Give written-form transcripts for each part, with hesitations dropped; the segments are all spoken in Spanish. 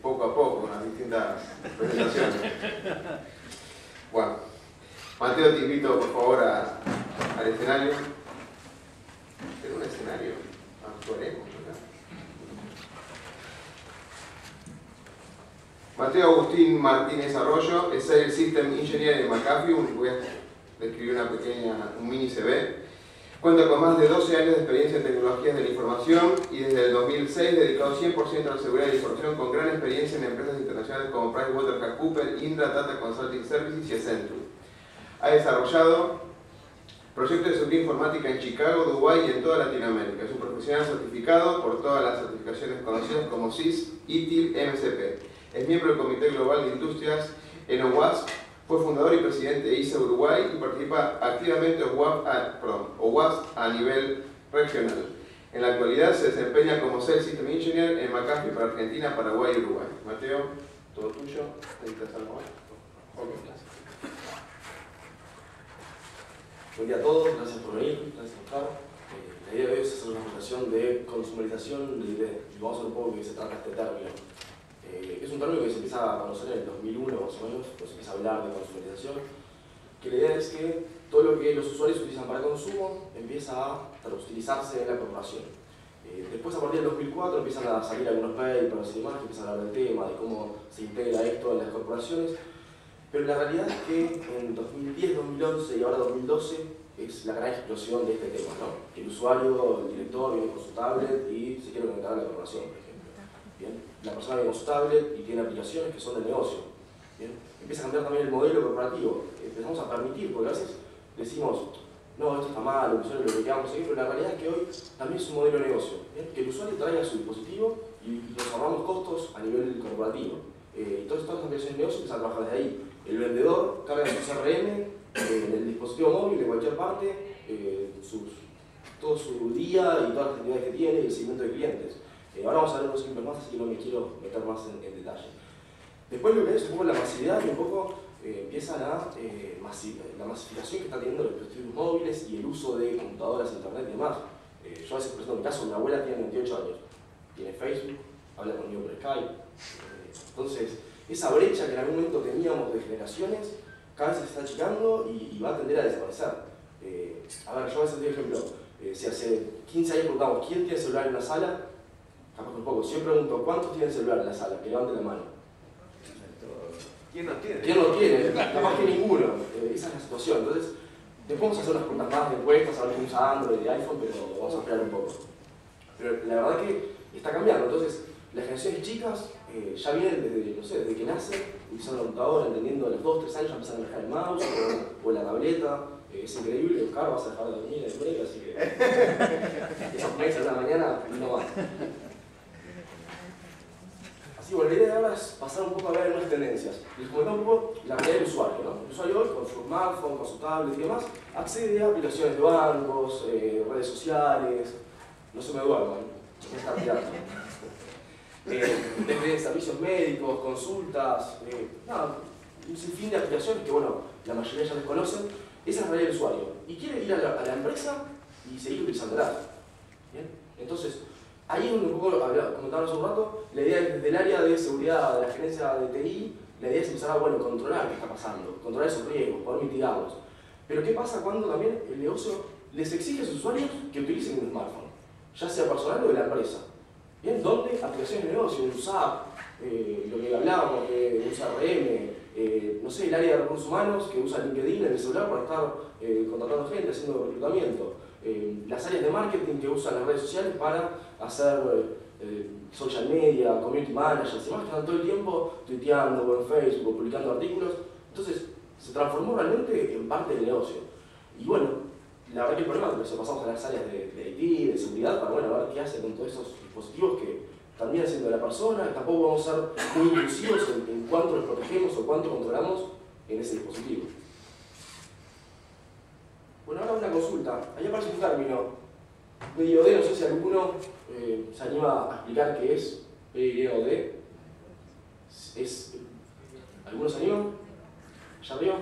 poco a poco con las distintas presentaciones. Bueno, Mateo, te invito por favor al escenario. ¿Tengo un escenario? Actuaremos acá. Mateo Agustín Martínez Arroyo es Sales System Engineer en McAfee. Voy a describir un mini CV. Cuenta con más de 12 años de experiencia en tecnologías de la información y desde el 2006 dedicado 100% a la seguridad de la información, con gran experiencia en empresas internacionales como PricewaterhouseCoopers, Indra, Tata Consulting Services y Accenture. Ha desarrollado proyectos de seguridad informática en Chicago, Dubái y en toda Latinoamérica. Es un profesional certificado por todas las certificaciones conocidas como CIS, ITIL, MCP. Es miembro del Comité Global de Industrias en OWASP. Fue fundador y presidente de ISA Uruguay y participa activamente en OWASP a nivel regional. En la actualidad se desempeña como Sales System Engineer en McAfee para Argentina, Paraguay y Uruguay. Mateo, todo tuyo. ¿Necesitas algo más? Buen día a todos, gracias por venir, gracias por estar. La idea de hoy es hacer una presentación de consumerización de ideas. Y vamos a ver un poco de qué se trata este término. Es un término que se empieza a conocer en el 2001 más o menos, pues se empieza a hablar de consumerización, que la idea es que todo lo que los usuarios utilizan para consumo empieza a utilizarse en la corporación. Después, a partir del 2004, empiezan a salir algunos papers y demás que empiezan a hablar del tema, de cómo se integra esto en las corporaciones, pero la realidad es que en 2010, 2011 y ahora 2012 es la gran explosión de este tema, ¿no? Que el usuario, el director viene con su tablet y se quiere conectar a la corporación, por ejemplo. Bien, la persona viene con su tablet y tiene aplicaciones que son del negocio. Bien, empieza a cambiar también el modelo corporativo. Empezamos a permitir, porque a veces decimos, no, esto está mal, el usuario lo bloqueamos, pero la realidad es que hoy también es un modelo de negocio. Bien, que el usuario traiga su dispositivo y nos ahorramos costos a nivel corporativo. Todas las aplicaciones de negocio empiezan a trabajar desde ahí. El vendedor carga su CRM en el dispositivo móvil de cualquier parte, todo su día y todas las actividades que tiene y el seguimiento de clientes. Ahora vamos a ver unos ejemplos más, así que no me quiero meter más en detalle. Después lo que es un poco la masividad y un poco empieza la masificación que está teniendo los dispositivos móviles y el uso de computadoras, internet y demás. Yo a veces presento mi caso, mi abuela tiene 28 años, tiene Facebook, habla conmigo por Skype. Entonces, esa brecha que en algún momento teníamos de generaciones, cada vez se está achicando y va a tender a desaparecer. A ver, yo a veces doy ejemplo, si hace 15 años preguntamos quién tiene celular en una sala, capaz un poco, siempre pregunto ¿cuántos tienen celular en la sala? Que levanten la mano. ¿Quién no tiene? ¿Quién no tiene? Capaz que ninguno. Esa es la situación. Entonces, después vamos a hacer unas preguntas más de encuestas, a ver quién usa Android y iPhone, pero vamos a esperar un poco. Pero la verdad que está cambiando. Entonces, las generaciones chicas ya vienen desde que nacen, utilizando la computadora, entendiendo a los 2 o 3 años ya empiezan a manejar el mouse o la tableta. Es increíble, Oscar, vas a dejar de dormir en el break, así que esa promesa de la mañana no va. Así que bueno, la idea de ahora es pasar un poco a ver algunas tendencias. Les comentaba un poco la realidad del usuario, ¿no? El usuario hoy, con su smartphone, con su tablet y demás, accede a aplicaciones de bancos, redes sociales, no se me duerman, me están tirando. Desde servicios médicos, consultas, un sinfín de aplicaciones que, bueno, la mayoría ya desconocen. Esa es la realidad del usuario. Y quiere ir a la empresa y seguir utilizándola. ¿Bien? Entonces, ahí es donde un poco comentábamos hace un rato, la idea es desde el área de seguridad de la gerencia de TI, la idea es empezar a controlar qué está pasando, controlar esos riesgos, poder mitigarlos. Pero ¿qué pasa cuando también el negocio les exige a sus usuarios que utilicen un smartphone? Ya sea personal o de la empresa. ¿Bien? ¿Dónde? Aplicaciones de negocio, un SAP, lo que hablábamos, un CRM, no sé, el área de recursos humanos que usa LinkedIn en el celular para estar contratando gente, haciendo reclutamiento. Las áreas de marketing que usan las redes sociales para hacer social media, community managers y demás, que están todo el tiempo tuiteando o en Facebook o publicando artículos. Entonces, se transformó realmente en parte del negocio. Y bueno, la verdad que el problema es que pasamos a las áreas de IT, de seguridad, para ver qué hace con todos esos dispositivos que terminan siendo de la persona. Tampoco vamos a ser muy inclusivos en cuánto los protegemos o cuánto controlamos en ese dispositivo. Bueno, ahora una consulta. Ahí aparece un término, PYD, no sé si alguno se anima a explicar qué es PYD. ¿Alguno se anima? ¿Ya arriba?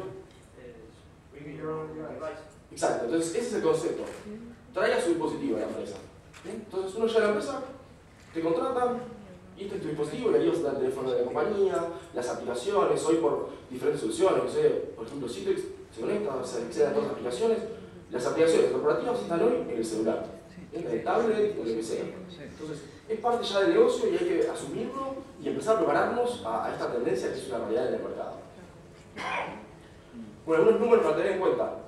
Exacto, entonces ese es el concepto. Traiga su dispositivo a la empresa. ¿Bien? Entonces uno llega a la empresa, te contratan, Y este es tu dispositivo, y ahí vas a tener el teléfono de la compañía, las aplicaciones, hoy por diferentes soluciones, no sé, por ejemplo Citrix se conecta, se accede a todas las aplicaciones. Las aplicaciones corporativas están hoy en el celular, en el tablet, en lo que sea. Entonces, es parte ya del negocio y hay que asumirlo y empezar a prepararnos a esta tendencia que es una realidad en el mercado. Bueno, algunos números para tener en cuenta.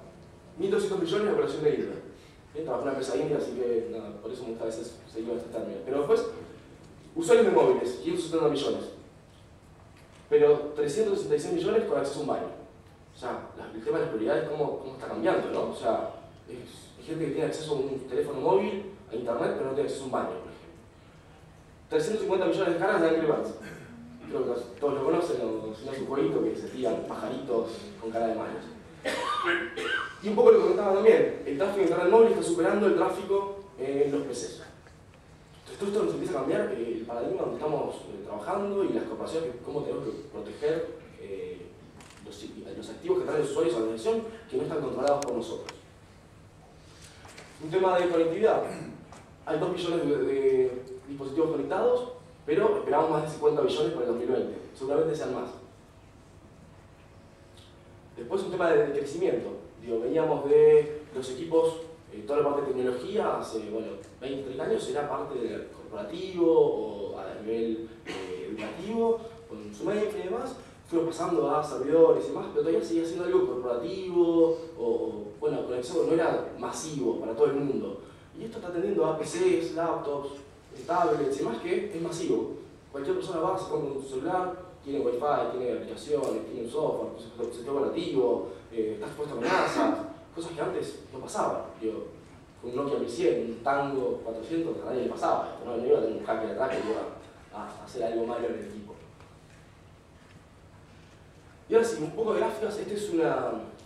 1.200 millones de operación de India. Trabajo en una empresa india, así que nada, por eso me gusta a veces seguir este término. Pero después, usuarios de móviles, 570 millones. Pero 366 millones con acceso a un baño. O sea, el tema de las prioridades, cómo está cambiando, ¿no? O sea, hay gente que tiene acceso a un teléfono móvil, a internet, pero no tiene acceso a un baño, por ejemplo. 350 millones de descargas de Angry Birds. Creo que todos lo conocen, si no es un jueguito que se tiran pajaritos con cara de manos. Y un poco lo comentaba también, el tráfico de internet móvil está superando el tráfico en los PCs. Entonces todo esto nos empieza a cambiar el paradigma donde estamos trabajando y las corporaciones, cómo tenemos que proteger los activos que traen los usuarios a la organización que no están controlados por nosotros. Un tema de conectividad. Hay 2 billones de dispositivos conectados, pero esperamos más de 50 billones para el 2020. Seguramente sean más. Después un tema de crecimiento. Veníamos de los equipos, toda la parte de tecnología, hace 20, 30 años era parte del corporativo o a nivel educativo, con su mainframe y demás. Fuimos pasando a servidores y demás, pero todavía seguía siendo algo corporativo bueno, conexión no era masivo para todo el mundo. Y esto está tendiendo a PCs, laptops, tablets y demás, que es masivo. Cualquier persona va, se compra un celular, tiene wifi, tiene aplicaciones, tiene un software, un sistema operativo, está expuesto a amenazas, cosas que antes no pasaban. Con un Nokia 1100, un Tango 400, a nadie le pasaba esto, no iba a tener un hacker atrás que iba a hacer algo malo en el equipo. Y ahora sí, un poco de gráficas. Este es un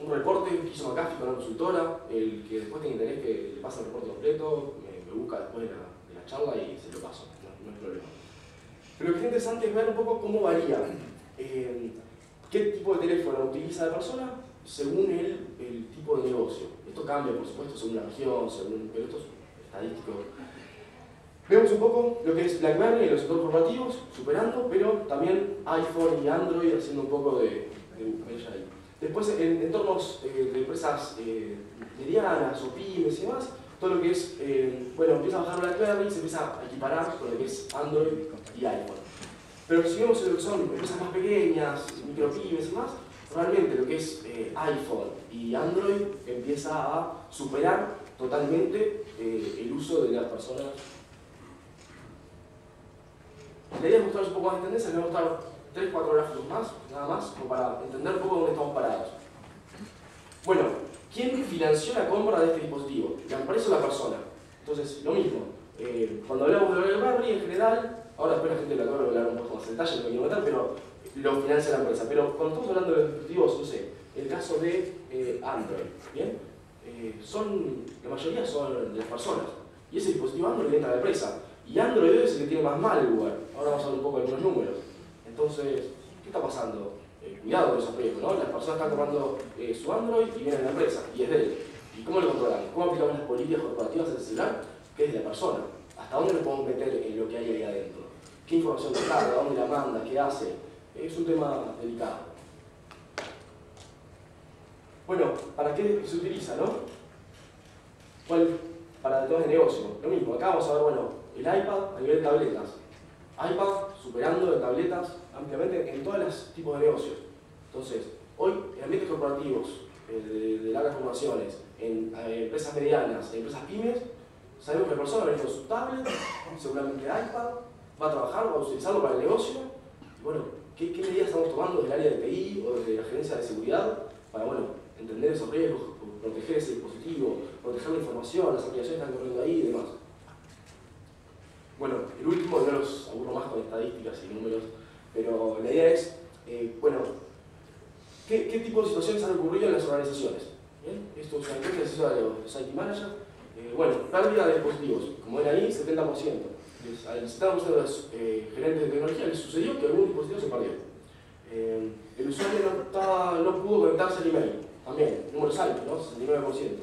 reporte que hizo McAfee con una consultora. El que después tenga interés que le pase el reporte completo, me busca después de la charla y se lo paso, no hay problema. Pero lo que es interesante es ver un poco cómo varía, qué tipo de teléfono utiliza la persona según el tipo de negocio. Esto cambia, por supuesto, según la región, pero esto es estadístico. Vemos un poco lo que es BlackBerry en los sectores corporativos, superando, pero también iPhone y Android haciendo un poco de ahí. Después, en entornos de empresas medianas o pymes y demás, todo lo que es, empieza a bajar BlackBerry y se empieza a equiparar con lo que es Android y iPhone. Pero si vemos lo que son empresas más pequeñas, micropymes y más, realmente lo que es iPhone y Android empieza a superar totalmente el uso de las personas. La idea es mostraros un poco más de tendencias, les voy a mostrar 3-4 gráficos más, nada más, como para entender un poco dónde estamos parados. Bueno, ¿quién financió la compra de este dispositivo? ¿La empresa o la persona? Entonces, lo mismo. Cuando hablamos de BlackBerry, en general, ahora después la gente lo acaba de hablar un poco más en detalle, no quiero meter, pero lo financia la empresa. Pero cuando estamos hablando de los dispositivos, no sé, el caso de Android, ¿bien? La mayoría son de las personas. Y ese dispositivo Android entra a la empresa. Y Android es el que tiene más malware. Ahora vamos a ver un poco de algunos números. Entonces, ¿qué está pasando? Cuidado con esos riesgos, ¿no? Las personas están tomando su Android y vienen a la empresa, y es de él. ¿Y cómo lo controlan? ¿Cómo aplicamos las políticas corporativas en el celular? Que es de la persona. ¿Hasta dónde nos podemos meter en lo que hay ahí adentro? ¿Qué información descarga? ¿Dónde la manda? ¿Qué hace? Es un tema delicado. Bueno, ¿para qué se utiliza, no? Para temas de negocio. Lo mismo, acá vamos a ver, el iPad a nivel de tabletas. iPad superando en tabletas ampliamente en todos los tipos de negocios. Entonces, hoy en ambientes corporativos, de largas formaciones, en empresas medianas, en empresas pymes, sabemos que la persona va a venir con su tablet, seguramente iPad, va a trabajar, va a utilizarlo para el negocio. Y ¿qué medidas estamos tomando desde el área de TI o desde la gerencia de seguridad para entender esos riesgos, proteger ese dispositivo, proteger la información, las aplicaciones que están corriendo ahí y demás? El último, no los aburro más con estadísticas y números, pero la idea es, ¿qué tipo de situaciones han ocurrido en las organizaciones? ¿Bien? Esto es una encuesta de los IT managers. Pérdida de dispositivos, como ven ahí, 70%. Al 70% de los gerentes de tecnología les sucedió que algún dispositivo se perdió. El usuario no pudo conectarse al email, también, números altos, ¿no? 69%.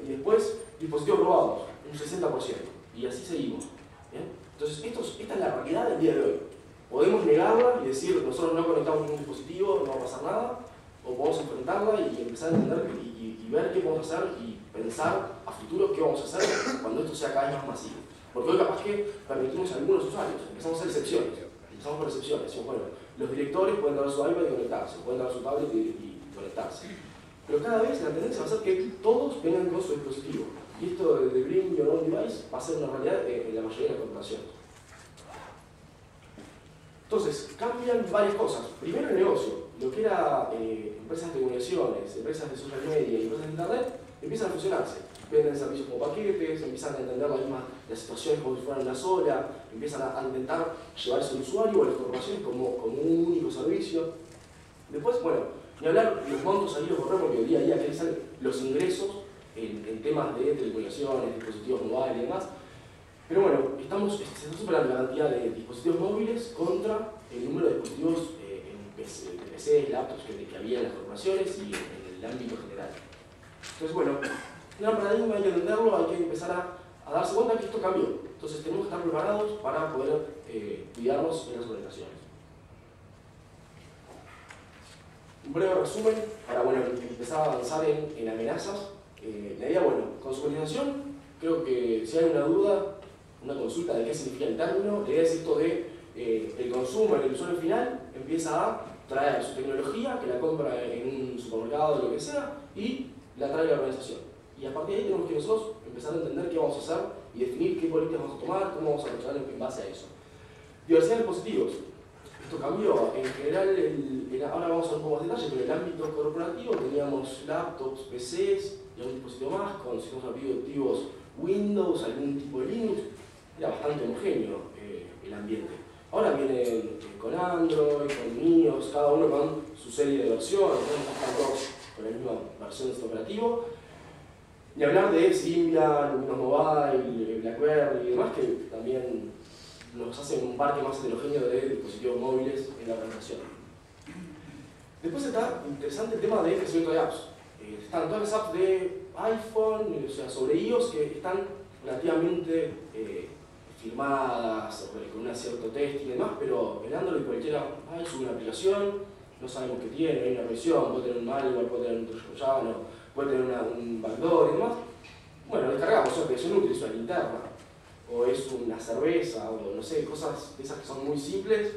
Y después, dispositivos robados, un 60%. Y así seguimos. ¿Bien? Entonces, esta es la realidad del día de hoy. Podemos negarla y decir, nosotros no conectamos ningún dispositivo, no va a pasar nada, o podemos enfrentarla y empezar a entender y ver qué podemos hacer y pensar a futuro qué vamos a hacer cuando esto sea cada vez más masivo. Porque hoy capaz que permitimos a algunos usuarios, empezamos a hacer excepciones. Empezamos por excepciones. Decimos, bueno, los directores pueden dar su iPad y conectarse, pueden dar su tablet y conectarse. Pero cada vez la tendencia va a ser que todos vengan con su dispositivo. Y esto de Bring Your Own Device va a ser una realidad en la mayoría de las corporaciones. Entonces, cambian varias cosas. Primero el negocio. Lo que era empresas de comunicaciones, empresas de social media y empresas de internet, empiezan a fusionarse. Venden servicios como paquetes, empiezan a entender las situaciones como si fueran una sola, empiezan a intentar llevarse al usuario o a las corporaciones como un único servicio. Después, bueno, ni hablar los montos ahí los corremos porque día a día crecen los ingresos en temas de telecomunicaciones, dispositivos móviles y demás. Pero bueno, se está superando la cantidad de dispositivos móviles contra el número de dispositivos de PCs, laptops que había en las corporaciones y en el ámbito general. Entonces, bueno, el paradigma hay que entenderlo, hay que empezar a darse cuenta que esto cambió. Entonces tenemos que estar preparados para poder cuidarnos en las organizaciones. Un breve resumen para empezar a avanzar en amenazas. La idea, consumerización, creo que si hay una duda, una consulta de qué significa el término, la idea es esto de el consumo en el usuario final empieza a traer su tecnología, que la compra en un supermercado o lo que sea, y la trae a la organización. Y a partir de ahí tenemos que nosotros empezar a entender qué vamos a hacer y definir qué políticas vamos a tomar, cómo vamos a reaccionar en base a eso. Diversidad de dispositivos. Esto cambió. En general, ahora vamos a ver un poco más de detalle, pero en el ámbito corporativo teníamos laptops, PCs y algún dispositivo más con sistemas operativos Windows, algún tipo de Linux. Era bastante homogéneo el ambiente. Ahora vienen con Android, con iOS, cada uno con su serie de versiones, están todos con la misma versión de este operativo. Ni hablar de Symbian, Windows Mobile, BlackBerry y demás, que también nos hacen un parque más heterogéneo de dispositivos móviles en la organización. Después está interesante el tema de crecimiento de apps. Están todas las apps de iPhone, o sea, sobre iOS, que están relativamente firmadas, con un cierto testing y demás, pero en Android cualquiera sube una aplicación, no sabemos qué tiene, hay una revisión, puede tener un malware, puede tener un troyano, puede tener un backdoor y demás. Bueno, descargamos una aplicación útil, es una linterna, o es una cerveza, o no sé, cosas de esas que son muy simples,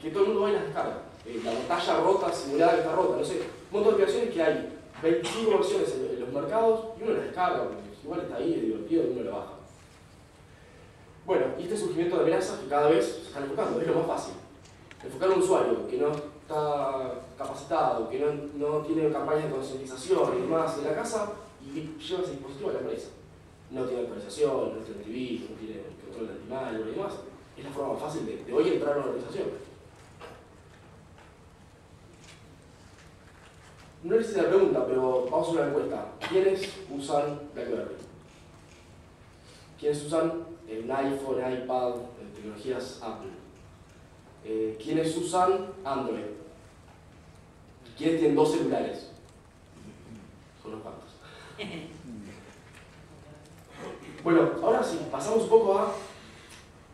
que todo el mundo va y las descarga. La pantalla rota, simulada que está rota, no sé, un montón de aplicaciones que hay 25 versiones en los mercados y uno las descarga, porque igual está ahí, es divertido y uno lo baja. Bueno, y este surgimiento de amenazas que cada vez se están enfocando, es lo más fácil. Enfocar a un usuario que no está capacitado, que no tiene campañas de concientización y demás en la casa y lleva ese dispositivo a la empresa. No tiene actualización, no tiene antivirus, no tiene control de antimalware y demás. Es la forma más fácil de hoy entrar a una organización. No les hice la pregunta, pero vamos a hacer una encuesta. ¿Quiénes usan BlackBerry? ¿Quiénes usan un iPhone, iPad, tecnologías Apple? ¿Quiénes usan Android? ¿Quiénes tienen dos celulares? Son unos cuantos. Bueno, ahora sí, pasamos un poco a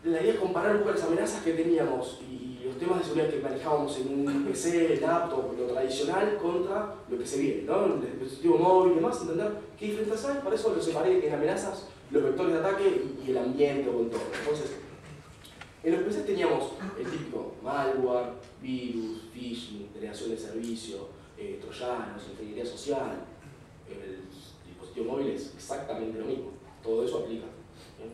la idea de comparar un poco las amenazas que teníamos y los temas de seguridad que manejábamos en un PC, laptop, lo tradicional, contra lo que se viene, ¿no? El dispositivo móvil y demás, entender qué diferencias hay. Para eso lo separé en amenazas, los vectores de ataque y el ambiente o entorno. Entonces, en los PCs teníamos el típico malware, virus, phishing, denegación de servicio, troyanos, ingeniería social. En el dispositivo móvil es exactamente lo mismo. Todo eso aplica.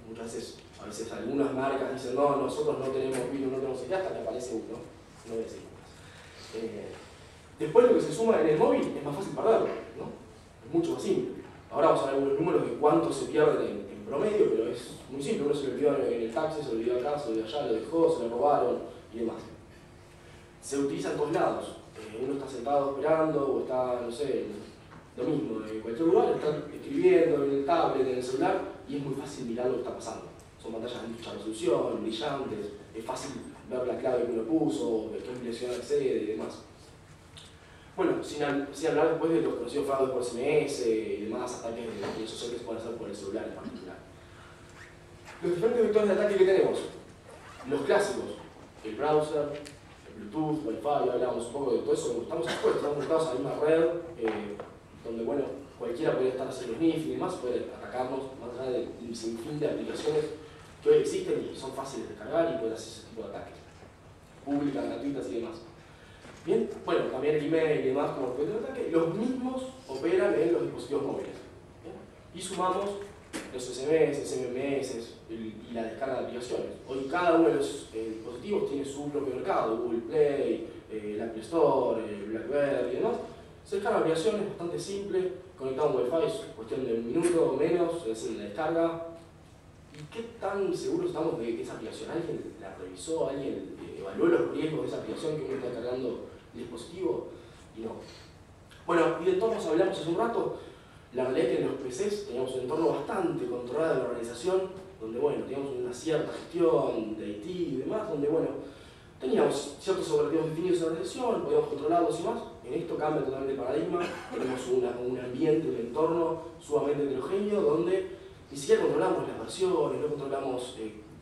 Muchas veces, a veces algunas marcas dicen, no, nosotros no tenemos virus, no tenemos hasta que aparece uno. No voy a decir más. Después lo que se suma en el móvil es más fácil perderlo, ¿no? Es mucho más simple. Ahora vamos a ver algunos números de cuánto se pierde en promedio, pero es muy simple. Uno se lo olvidó en el taxi, se lo olvidó acá, se lo olvidó allá, lo dejó, se lo robaron y demás. Se utiliza en todos lados. Uno está sentado esperando o está, no sé, lo mismo, en cualquier lugar, está escribiendo en el tablet, en el celular, y es muy fácil mirar lo que está pasando. Son pantallas de mucha resolución, brillantes, es fácil ver la clave que uno puso, de qué impresión accede y demás. Bueno, sin hablar después de los conocidos fraudes por SMS y demás ataques de redes sociales que se pueden hacer por el celular en particular. Los diferentes vectores de ataque que tenemos. Los clásicos, el browser, el Bluetooth, Wi-Fi, hablamos un poco de todo eso, estamos expuestos, estamos conectados a la misma red, donde, bueno, cualquiera podría estar haciendo sniffing y demás, puede atacarnos, más allá de un sinfín de aplicaciones que hoy existen y son fáciles de descargar y pueden hacer ese tipo de ataques. Públicas, gratuitas y demás. Bien, bueno, también el email y demás como vector de ataque, los mismos operan en los dispositivos móviles. ¿Bien? Y sumamos los SMS, MMS y la descarga de aplicaciones. Hoy cada uno de los dispositivos tiene su propio mercado, Google Play, el Apple Store, el BlackBerry y demás. Se descargan aplicaciones bastante simples, conectado a un Wi-Fi, es cuestión de un minuto o menos, se hace la descarga. ¿Y qué tan seguros estamos de que esa aplicación? ¿Alguien la revisó? ¿Alguien evaluó los riesgos de esa aplicación que uno está cargando el dispositivo? Y no. Bueno, y de entornos hablamos hace un rato. La realidad es que en los PCs teníamos un entorno bastante controlado de la organización, donde, bueno, teníamos una cierta gestión de IT y demás, donde, bueno, teníamos ciertos operativos definidos en la organización, podíamos controlarlos y más. En esto cambia totalmente el paradigma. Tenemos un ambiente, un entorno sumamente heterogéneo, donde ni siquiera controlamos las versiones, no controlamos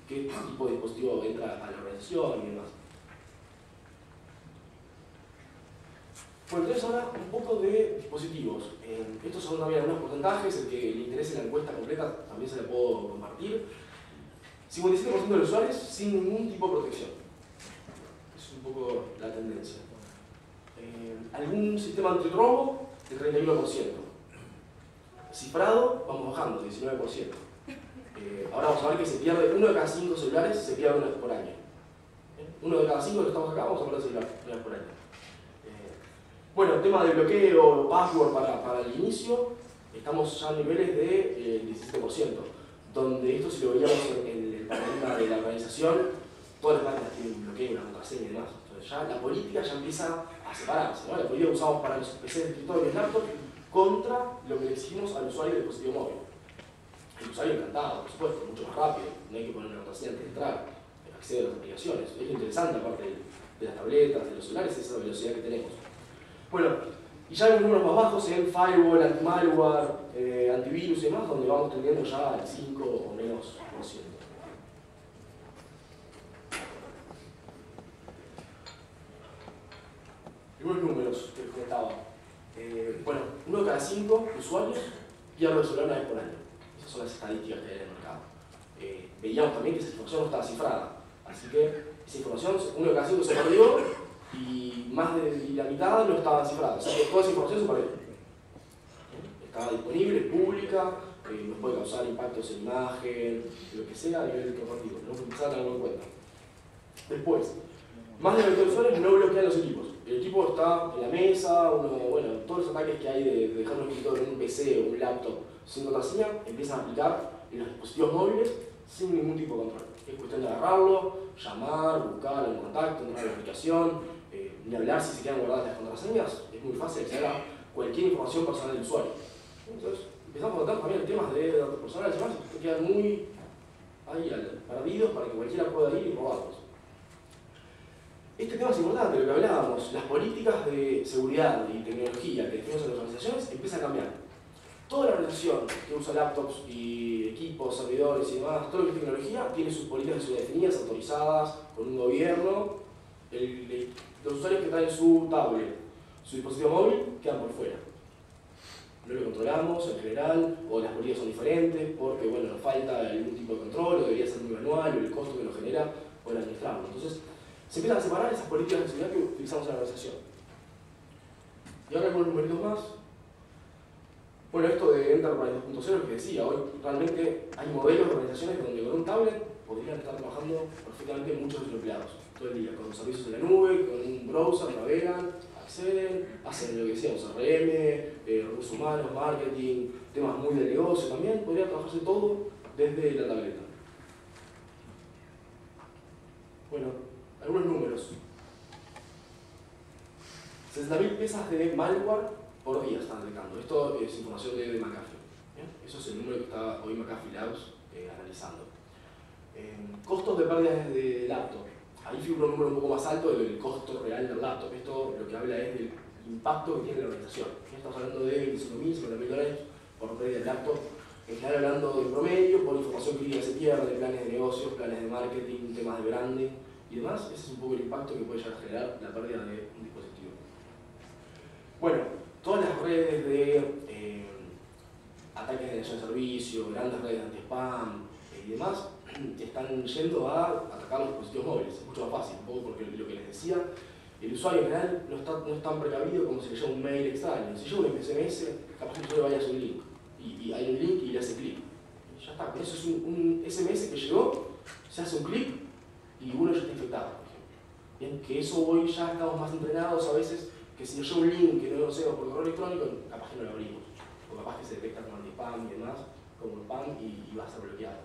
qué tipo de dispositivo entra a la organización y demás. Bueno, entonces ahora un poco de dispositivos. Estos son también algunos porcentajes, el que le interese la encuesta completa también se la puedo compartir. 57% de los usuarios sin ningún tipo de protección. Es un poco la tendencia. Algún sistema antirrobo, el 31%. Cifrado, vamos bajando, 19%. Ahora vamos a ver que se pierde, 1 de cada 5 celulares se pierde una vez por año. 1 de cada 5 que estamos acá vamos a perder celular una vez por año. Bueno, tema de bloqueo, password para el inicio, estamos ya a niveles de 17%, donde esto si lo veíamos en el paradigma de la organización, todas las máquinas tienen un bloqueo, una contraseña y demás. Entonces ya la política ya empieza a separarse, ¿no? La política que usamos para los PCs de escritorio y laptops contra lo que le exigimos al usuario del dispositivo móvil. El usuario encantado, por supuesto, mucho más rápido, no hay que poner una contraseña antes de entrar, acceder a las aplicaciones. Es interesante, aparte de las tabletas, de los celulares, esa velocidad que tenemos. Bueno, y ya hay números más bajos en firewall, anti-malware, antivirus y demás, donde vamos teniendo ya el 5 o menos por ciento. Algunos números que les comentaba. Bueno, 1 de cada 5 usuarios pierde el celular una vez por año. Esas son las estadísticas que hay en el mercado. Veíamos también que esa información no estaba cifrada. Así que esa información, 1 de cada 5 se perdió y más de la mitad no estaba cifrada. O sea que toda esa información se perdió. Estaba disponible, es pública, nos puede causar impactos en imagen, lo que sea a nivel corporativo. Tenemos que empezar a tenerlo en cuenta. Después, más de la mitad de usuarios no bloquean los equipos. El equipo está en la mesa, bueno, todos los ataques que hay de dejar un escritorio en un PC o un laptop sin contraseña empiezan a aplicar en los dispositivos móviles sin ningún tipo de control. Es cuestión de agarrarlo, llamar, buscar el contacto, entrar a la aplicación, ni hablar si se quedan guardadas las contraseñas. Es muy fácil acceder a cualquier información personal del usuario. Entonces, empezamos a tratar también temas de datos personales y demás, que quedan muy ahí perdidos para que cualquiera pueda ir y robarlos. Este tema es importante, lo que hablábamos, las políticas de seguridad y tecnología que definimos en las organizaciones empiezan a cambiar. Toda la organización que usa laptops y equipos, servidores y demás, todo lo que es tecnología, tiene sus políticas de seguridad definidas, autorizadas por un gobierno. Los usuarios que traen su tablet, su dispositivo móvil, quedan por fuera. No lo controlamos en general, o las políticas son diferentes, porque bueno, nos falta algún tipo de control, o debería ser muy manual, o el costo que nos genera poder administrarlo. Entonces, se empiezan a separar esas políticas de seguridad que utilizamos en la organización. Y ahora algunos numeritos más. Bueno, esto de Enterprise 2.0 que decía, hoy realmente hay modelos de organizaciones donde con un tablet podrían estar trabajando perfectamente muchos de sus empleados. Todo el día, con servicios en la nube, con un browser, navegan, acceden, hacen lo que sea, CRM, recursos humanos, marketing, temas muy de negocio también, podría trabajarse todo desde la tableta. Bueno, algunos números. 60.000 piezas de malware por día están detectando. Esto es información de McAfee. ¿Bien? Eso es el número que está hoy McAfee Labs analizando. Costos de pérdidas de laptop. Ahí figura un número un poco más alto del costo real del laptop. Esto lo que habla es del impacto que tiene la organización. Estamos hablando de $25.000, $50.000 por pérdida de laptop En general hablando de promedio, por información crítica se pierde, planes de negocios, planes de marketing, temas de branding y demás. Ese es un poco el impacto que puede llegar a generar la pérdida de un dispositivo. Bueno, todas las redes de ataques de negación de servicio, grandes redes de anti-spam y demás, están yendo a atacar los dispositivos móviles. Es mucho más fácil, un poco porque lo que les decía, el usuario en general no es tan precavido como si le llega un mail extraño. Si llega un SMS, capaz que el usuario vaya a un link. Y hay un link y le hace clic. Y ya está. Pero eso es un SMS que llegó, se hace un clic y uno ya está infectado, por ejemplo. Bien, que eso hoy ya estamos más entrenados a veces, que si nos llega un link que no lo conocemos por correo electrónico, capaz que no lo abrimos. O capaz que se detecta como anti-spam y demás, como spam y va a ser bloqueado.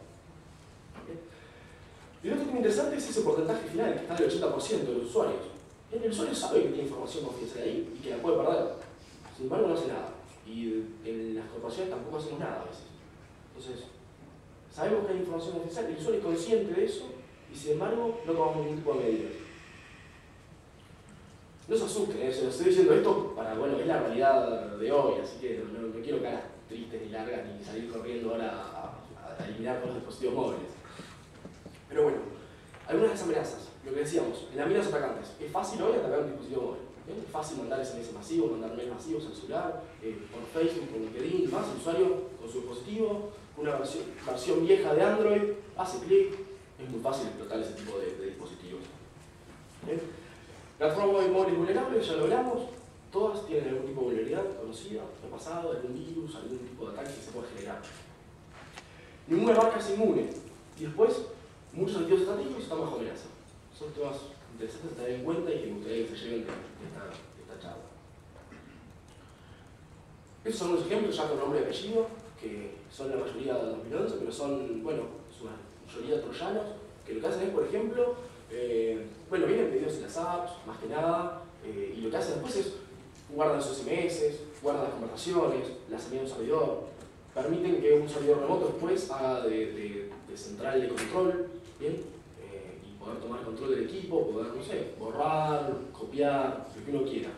¿Bien? Y lo otro que es interesante es ese porcentaje final, que está del 80% de los usuarios. Bien, el usuario sabe que tiene información confidencial ahí y que la puede perder. Sin embargo, no hace nada. Y en las corporaciones tampoco hacemos nada a veces. Entonces, sabemos que hay información confidencial, el usuario es consciente de eso y sin embargo no tomamos ningún tipo de medidas. No se asusten, se lo estoy diciendo esto para, bueno, es la realidad de hoy, así que no quiero caras tristes ni largas ni salir corriendo ahora a eliminar todos los dispositivos móviles. Pero bueno, algunas de las amenazas, lo que decíamos, en la mira de los atacantes, es fácil hoy atacar un dispositivo móvil. ¿Bien? Es fácil mandar SMS masivos, mandar mails masivos al celular, por Facebook, por LinkedIn y demás. El usuario con su dispositivo, con una versión vieja de Android, hace clic, es muy fácil explotar ese tipo de dispositivos. ¿Bien? Plataformas móviles vulnerables, ya lo hablamos, todas tienen algún tipo de vulnerabilidad conocida, en pasado, algún virus, algún tipo de ataque que se puede generar. Ninguna marca es inmune. Y después, muchos activos estratégicos están bajo amenaza. Son temas interesantes a tener en cuenta y que me gustaría que se lleven de esta charla. Estos son unos ejemplos ya con nombre y apellido, que son la mayoría de 2011, pero son, bueno, es una mayoría troyanos, que lo que hacen es, por ejemplo, bueno, vienen pedidos en las apps, más que nada, y lo que hacen después es guardan los SMS, guardan las conversaciones, las envían a un servidor, permiten que un servidor remoto después haga de central de control, ¿bien? Y poder tomar control del equipo, poder, no sé, borrar, copiar, lo que uno quiera.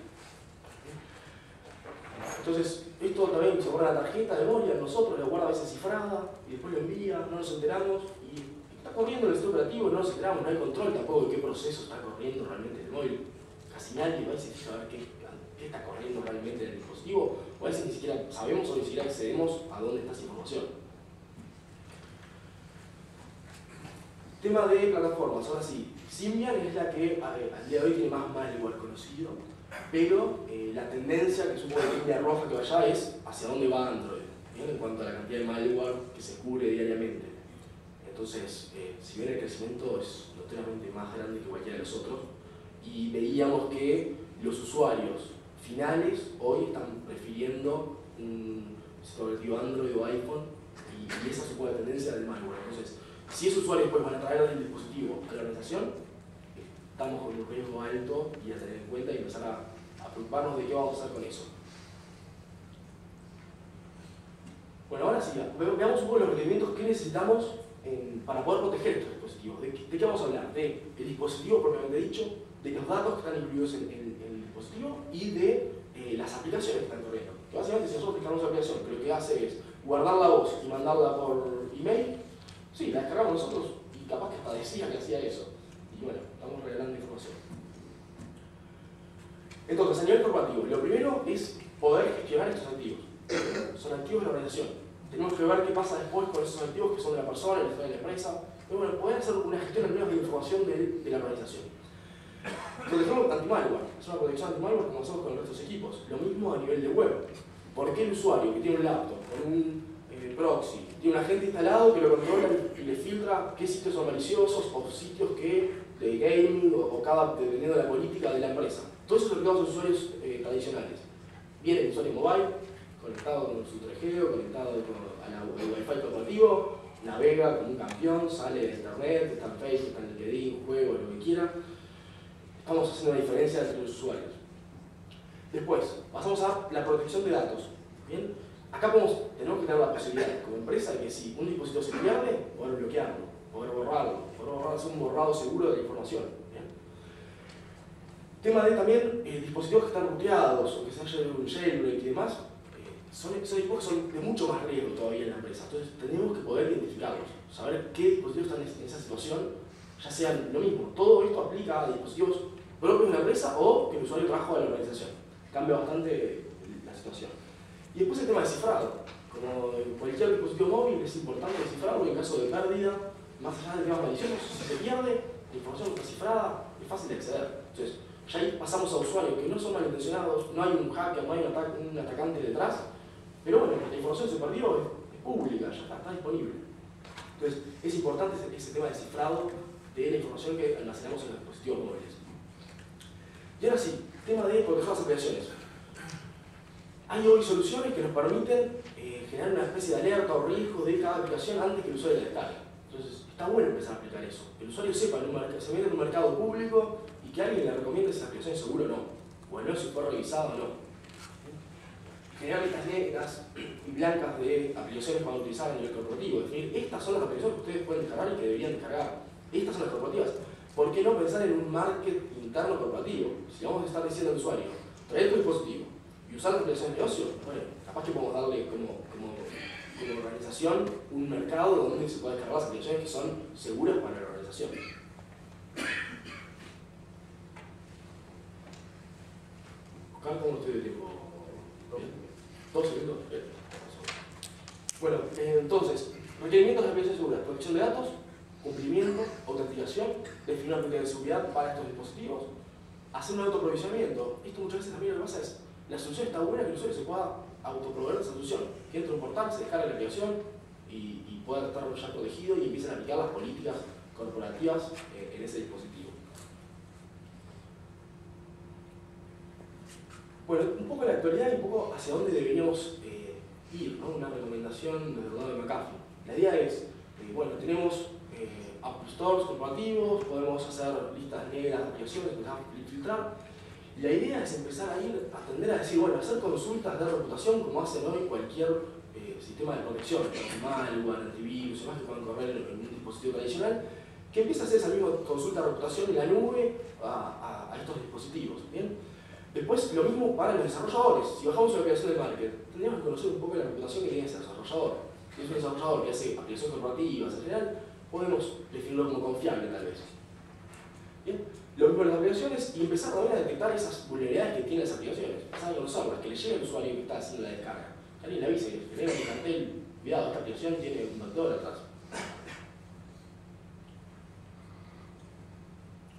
Entonces, esto también se guarda la tarjeta de memoria, nosotros la guarda a veces cifrada, y después lo envía, no nos enteramos, y está corriendo el sistema operativo, no nos enteramos, no hay control tampoco de qué proceso está corriendo realmente el móvil. Casi nadie va y se fija a ver qué está corriendo realmente en el dispositivo, o a veces ni siquiera sabemos o ni siquiera accedemos a dónde está esa información. Tema de plataformas, ahora sí, Symbian es la que al día de hoy tiene más malware conocido, pero la tendencia, que es un poco de línea roja que vaya, es hacia dónde va Android, ¿bien? En cuanto a la cantidad de malware que se cubre diariamente. Entonces, si bien el crecimiento es notoriamente más grande que cualquiera de los otros, y veíamos que los usuarios finales hoy están prefiriendo un sistema operativo Android o iPhone, y esa es un poco la tendencia del malware. Entonces, si esos usuarios después van a traer el dispositivo a la organización, estamos con un riesgo alto y a tener en cuenta y empezar a preocuparnos de qué vamos a hacer con eso. Bueno, ahora sí, veamos un poco los requerimientos que necesitamos para poder proteger estos dispositivos. ¿De qué vamos a hablar? Del dispositivo propiamente dicho, de los datos que están incluidos en el dispositivo y de las aplicaciones que están corriendo. Que básicamente, si nosotros descargamos una aplicación que lo que hace es guardar la voz y mandarla por email, sí, la descargamos nosotros y capaz que hasta decía que hacía eso. Y bueno, estamos regalando información. Entonces, a nivel corporativo, lo primero es poder gestionar estos activos. Son activos de la organización. Tenemos que ver qué pasa después con esos activos que son de la persona, de la empresa. Pero bueno, poder hacer una gestión al menos de información de la organización. Protección anti-malware. Es una protección anti-malware como hacemos con nuestros equipos. Lo mismo a nivel de web. ¿Por qué el usuario que tiene un laptop con un proxy tiene un agente instalado que lo controla y le filtra qué sitios son maliciosos o sitios que de gaming o cada dependiendo de la política de la empresa? Todo eso es lo que hacen los usuarios tradicionales. Viene el usuario mobile, conectado con su 3G, conectado al Wi-Fi corporativo, navega como un campeón, sale de internet, está en Facebook, está en LinkedIn, juego, lo que quiera. Estamos haciendo una diferencia entre los usuarios. Después, pasamos a la protección de datos. ¿Bien? Acá tenemos que tener la posibilidad como empresa de que si un dispositivo se pierde, poder bloquearlo, poder borrarlo, hacer un borrado seguro de la información. ¿Bien? Tema de también dispositivos que están ruteados o que se haya un jailbreak y demás, son equipos que son de mucho más riesgo todavía en la empresa. Entonces tenemos que poder identificarlos, saber qué dispositivos están en esa situación, ya sean lo mismo. Todo esto aplica a dispositivos propios de la empresa o que el usuario trajo de la organización. Cambia bastante la situación. Y después el tema de cifrado. Como en cualquier dispositivo móvil es importante descifrarlo porque en caso de pérdida, más allá de temas maliciosos, si se pierde, la información está cifrada, es fácil de acceder. Entonces, ya ahí pasamos a usuarios que no son malintencionados, no hay un hacker, no hay un atacante detrás, pero bueno, la información se perdió, es pública, ya está disponible. Entonces, es importante ese tema de cifrado de la información que almacenamos en los dispositivos móviles. Y ahora sí, tema de proteger las aplicaciones. Hay hoy soluciones que nos permiten generar una especie de alerta o riesgo de cada aplicación antes que el usuario la descargue. Entonces, está bueno empezar a aplicar eso. Que el usuario sepa que se mete en un mercado público y que alguien le recomiende si la aplicación es segura o no. O al menos si fue revisada o no. Generar listas negras y blancas de aplicaciones para utilizar a nivel corporativo. Definir, estas son las aplicaciones que ustedes pueden descargar y que deberían descargar. Estas son las corporativas. ¿Por qué no pensar en un market interno corporativo? Si vamos a estar diciendo al usuario, traer tu dispositivo y usar las aplicaciones de negocio, bueno, capaz que podemos darle como organización un mercado donde se pueden descargar las aplicaciones que son seguras para la organización. ¿Cómo estoy de tiempo? ¿2 segundos? Bueno, entonces, requerimientos de aplicaciones seguras, protección de datos, cumplimiento, autenticación, definir una política de seguridad para estos dispositivos, hacer un autoprovisionamiento. Esto muchas veces también lo que pasa es, la solución está buena que el usuario se pueda autoproveer de esa solución, que entre un portal, se descarga la aplicación y pueda estar ya protegido y empiecen a aplicar las políticas corporativas en ese dispositivo. Bueno, un poco la actualidad y un poco hacia dónde deberíamos ir, ¿no? Una recomendación desde el lado de McAfee. La idea es, bueno, tenemos App Stores corporativos, podemos hacer listas negras de aplicaciones que dejamos filtrar. Y la idea es empezar a tender a decir, bueno, hacer consultas de reputación como hacen hoy cualquier sistema de protección, malware, antivirus, demás que pueden correr en un dispositivo tradicional, que empieza a hacer esa misma consulta de reputación en la nube a estos dispositivos. ¿Bien? Después, lo mismo para los desarrolladores. Si bajamos una aplicación de market, tendríamos que conocer un poco la reputación que tiene ese desarrollador. Si es un desarrollador que hace aplicaciones corporativas en general, podemos definirlo como confiable tal vez. ¿Bien? Lo mismo en las aplicaciones y empezar también a detectar esas vulnerabilidades que tienen las aplicaciones. Empezar a conocerlas, que le llegue al usuario que está haciendo la descarga. Que alguien le avise, que tenga un cartel, cuidado, esta aplicación tiene un vector atrás.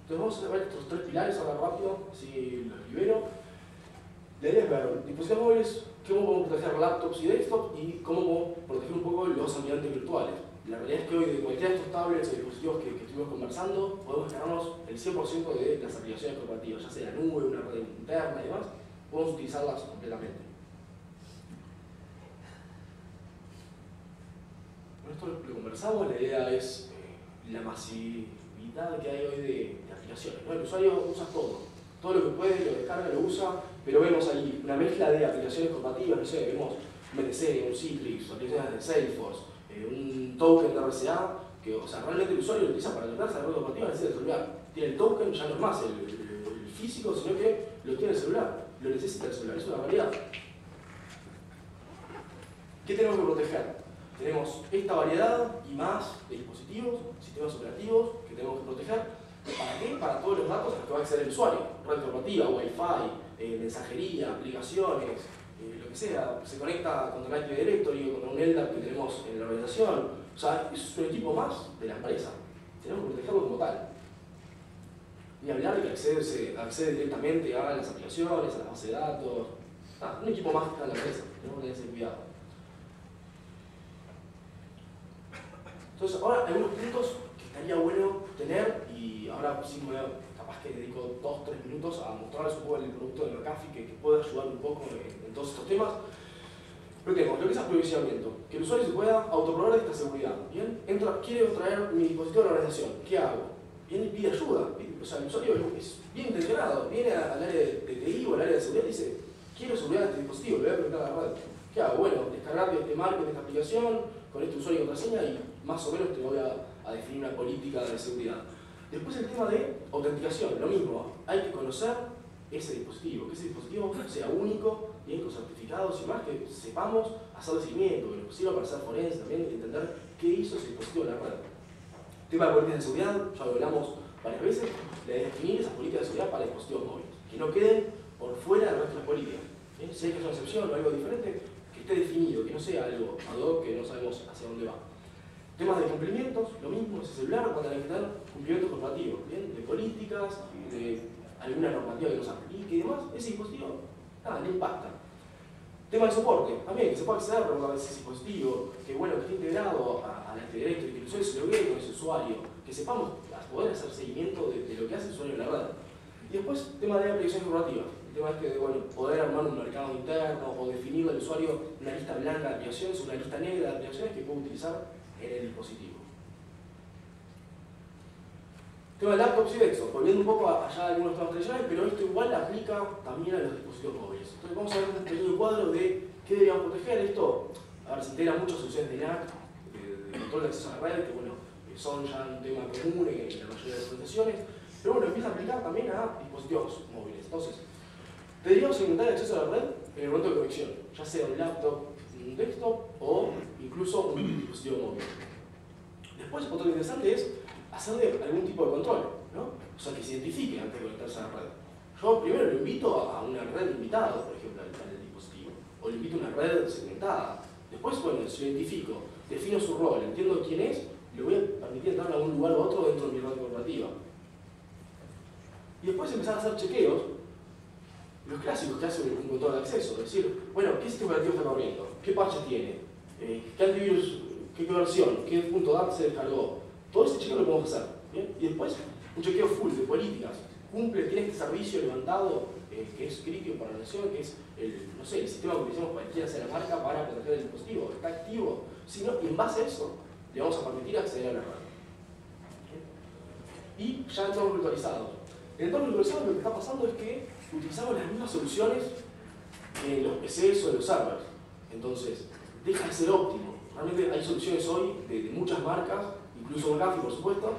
Entonces vamos a ver estos 3 pilares ahora rápido, así los libero. La idea es ver dispositivos móviles, cómo podemos proteger laptops y desktops y cómo podemos proteger un poco los ambientes virtuales. La realidad es que hoy de cualquiera de estos tablets o dispositivos que estuvimos conversando, podemos descargarnos el 100% de las aplicaciones corporativas, ya sea la nube, una red interna y demás, podemos utilizarlas completamente. Bueno, esto lo conversamos, la idea es la masividad que hay hoy de aplicaciones, ¿no? El usuario usa todo lo que puede, lo descarga, lo usa, pero vemos ahí una mezcla de aplicaciones corporativas, no sé, vemos un BTC, un Citrix, aplicaciones de Salesforce, un token de RCA, que o sea, realmente el usuario lo utiliza para conectarse a la red corporativa necesita el celular. Tiene el token, ya no es más el físico, sino que lo tiene el celular, lo necesita el celular, es una realidad. ¿Qué tenemos que proteger? Tenemos esta variedad y más de dispositivos, sistemas operativos que tenemos que proteger. ¿Para qué? Para todos los datos a los que va a acceder el usuario. Red corporativa, Wi-Fi, mensajería, aplicaciones, lo que sea. Se conecta contra el Active Directory o contra un LDAP que tenemos en la organización. O sea, es un equipo más de la empresa. Tenemos que protegerlo como tal. Ni hablar de que accede directamente a las aplicaciones, a las bases de datos. Un equipo más que está en la empresa. Tenemos que tener ese cuidado. Entonces, ahora hay unos puntos que estaría bueno tener y ahora sí capaz que dedico 2-3 minutos a mostrarles un poco el producto de McAfee que puede ayudar un poco en todos estos temas. Pero tenemos lo que es aprovisionamiento, que el usuario se pueda autoproveer de esta seguridad. ¿Bien? Quiero traer mi dispositivo a la organización, ¿qué hago? Viene y pide ayuda. O sea, el usuario es bien intencionado, viene al área de TI o al área de seguridad y dice, quiero seguridad de este dispositivo, le voy a conectar a la red. ¿Qué hago? Bueno, descargarte este market, esta aplicación, con este usuario y contraseña y más o menos te voy a definir una política de seguridad. Después el tema de autenticación, lo mismo, hay que conocer ese dispositivo, que ese dispositivo sea único, bien con certificados y más, que sepamos hacer seguimiento, que nos sirva para hacer forense también, entender qué hizo ese dispositivo en la red. Tema de políticas de seguridad, ya lo hablamos varias veces, de definir esas políticas de seguridad para dispositivos móviles, que no queden por fuera del resto de las políticas. ¿Bien? Si hay que hacer una excepción o algo diferente, que esté definido, que no sea algo ad hoc, que no sabemos hacia dónde va. Temas de cumplimientos, lo mismo, ese celular cuando hay que tener cumplimientos corporativos, ¿bien? De políticas, de alguna normativa que nos aplique y demás, ese dispositivo, nada, no impacta. Tema de soporte, también, que se pueda acceder a ese dispositivo, que bueno, que esté integrado a la Active Directory, que el usuario se loguee con ese usuario, que sepamos poder hacer seguimiento de lo que hace el usuario en la red. Y después, tema de aplicaciones corporativas. El tema es que, bueno, poder armar un mercado interno o definir al usuario una lista blanca de aplicaciones, una lista negra de aplicaciones que puede utilizar en el dispositivo. Tema de laptops y desktop, volviendo un poco allá de algunos temas tradicionales, pero esto igual aplica también a los dispositivos móviles. Entonces vamos a ver un pequeño cuadro de qué deberíamos proteger. Esto, a ver, se integra muchas soluciones de NAC, de control de acceso a la red, que bueno, son ya un tema común en la mayoría de las organizaciones, pero bueno, empieza a aplicar también a dispositivos móviles. Entonces, deberíamos segmentar el acceso a la red en el momento de conexión, ya sea un laptop, un desktop o incluso un dispositivo móvil. Después, otro interesante es hacerle algún tipo de control, ¿no? O sea, que se identifique antes de conectarse a la red. Yo primero lo invito a una red invitada, por ejemplo, al dispositivo, o lo invito a una red segmentada. Después, bueno, si lo identifico, defino su rol, entiendo quién es, le voy a permitir entrar a un lugar u otro dentro de mi red corporativa. Y después empezar a hacer chequeos, los clásicos que hacen un control de acceso, es decir, bueno, ¿qué sistema operativo está corriendo? ¿Qué parches tiene? ¿Qué antivirus? ¿Qué versión? ¿Qué punto DAP se descargó? Todo ese chequeo lo podemos hacer, ¿bien? Y después, un chequeo full de políticas. Cumple, tiene este servicio levantado, que es crítico para la nación, que es no sé, el sistema que utilizamos cualquiera sea la marca para proteger el dispositivo. ¿Está activo? Si no, y en base a eso, le vamos a permitir acceder a la red. Y ya entornos virtualizados. En entornos virtualizados lo que está pasando es que utilizamos las mismas soluciones que en los PCs o en los servers. Entonces, deja de ser óptimo. Realmente hay soluciones hoy de muchas marcas, incluso McAfee por supuesto,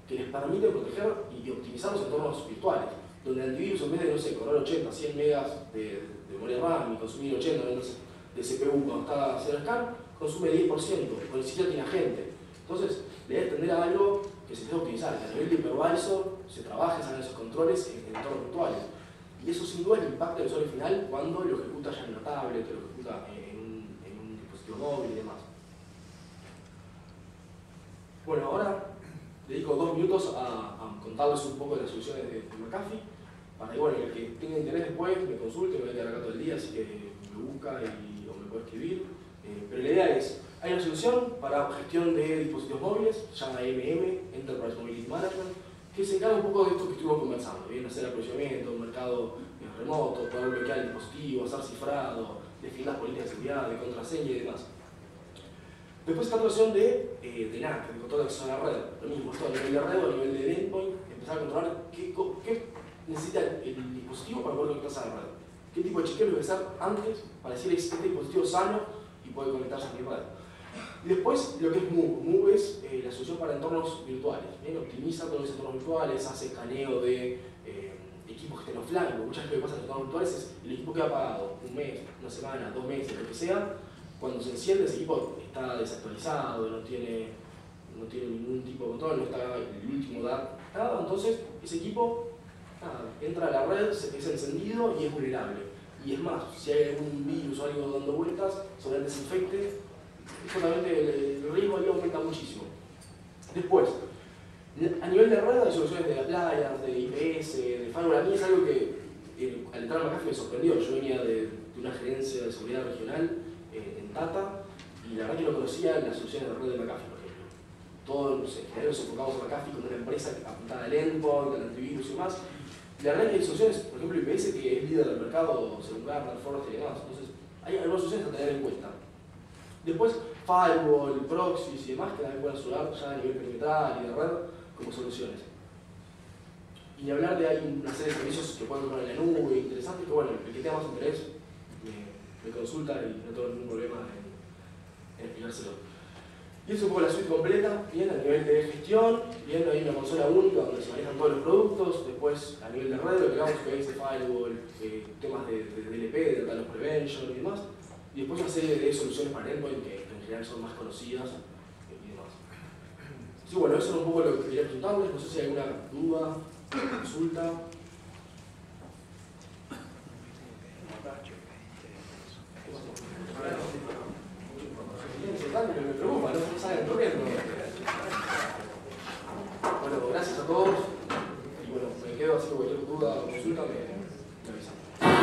que les permiten proteger y optimizar los entornos virtuales, donde el antivirus en vez de, no sé, correr 80, 100 megas de memoria RAM y consumir 80 megas de CPU cuando está haciendo el scan, consume 10%, porque ni siquiera tiene agente. Entonces, debe tender a algo que se debe optimizar, que a nivel de hypervisor se trabaje en esos controles en entornos virtuales. Y eso sin duda impacta el usuario final cuando lo ejecuta ya en una tablet, o lo ejecuta en un dispositivo móvil y demás. Bueno, ahora dedico 2 minutos a contarles un poco de las soluciones de McAfee, para que bueno, el que tenga interés después me consulte, me voy a quedar acá todo el día, así que me busca o me puede escribir. Pero la idea es, hay una solución para gestión de dispositivos móviles, se llama Enterprise Mobility Management, que se encarga un poco de esto que estuvimos conversando, bien, hacer aprovisionamiento, un mercado remoto, poder bloquear el dispositivo, hacer cifrado, definir las políticas de seguridad, de contraseña y demás. Después está la versión de NAC, de control de acceso a la red. Lo mismo, esto a nivel de red o a nivel de endpoint, empezar a controlar qué necesita el dispositivo para poder conectarse a la red. Qué tipo de chequeo lo voy a hacer antes para decir este dispositivo sano y puede conectarse a mi red. Y después lo que es Move. Move es la solución para entornos virtuales. ¿Bien? Optimiza todos los entornos virtuales, hace escaneo de equipos que estén offline. Porque muchas veces lo que pasa en los entornos virtuales es el equipo que ha apagado un mes, una semana, 2 meses, lo que sea. Cuando se enciende ese equipo está desactualizado, no tiene ningún tipo de control, no está el último dato, nada. Entonces ese equipo entra a la red, se es encendido y es vulnerable. Y es más, si hay algún virus o algo dando vueltas sobre el desinfecte, solamente el riesgo ahí aumenta muchísimo. Después, a nivel de red hay soluciones de appliance, de IPS, de firewall. A mí es algo que al entrar a McAfee me sorprendió. Yo venía de una gerencia de seguridad regional en Tata y la verdad que no conocía las soluciones de red de McAfee, por ejemplo. Todos en general nos enfocamos a McAfee como una empresa apuntada al endpoint, al antivirus y más. La verdad que hay soluciones, por ejemplo IPS, que es líder del mercado según Gartner, Forrester y demás. Entonces, hay algunas soluciones a tener en cuenta. Después, firewall, proxies y demás que también pueden ayudar ya a nivel perimetral y de red como soluciones. Y ni hablar de hay una serie de servicios que pueden poner en la nube, interesantes, que bueno, el que tenga más interés me consulta y no tengo ningún problema en explicárselo. Y es un poco la suite completa, bien a nivel de gestión, bien hay una consola única donde se manejan todos los productos, después a nivel de red, lo que digamos que es de firewall, temas de DLP, de data loss prevention y demás, y después una serie de soluciones para endpoint que en general son más conocidas y demás. Sí, bueno, eso es un poco lo que quería presentarles, no sé si hay alguna duda, consulta. Me preocupa, no salen corriendo. Bueno, gracias a todos y bueno, me quedo así que cualquier duda o consulta me avisan.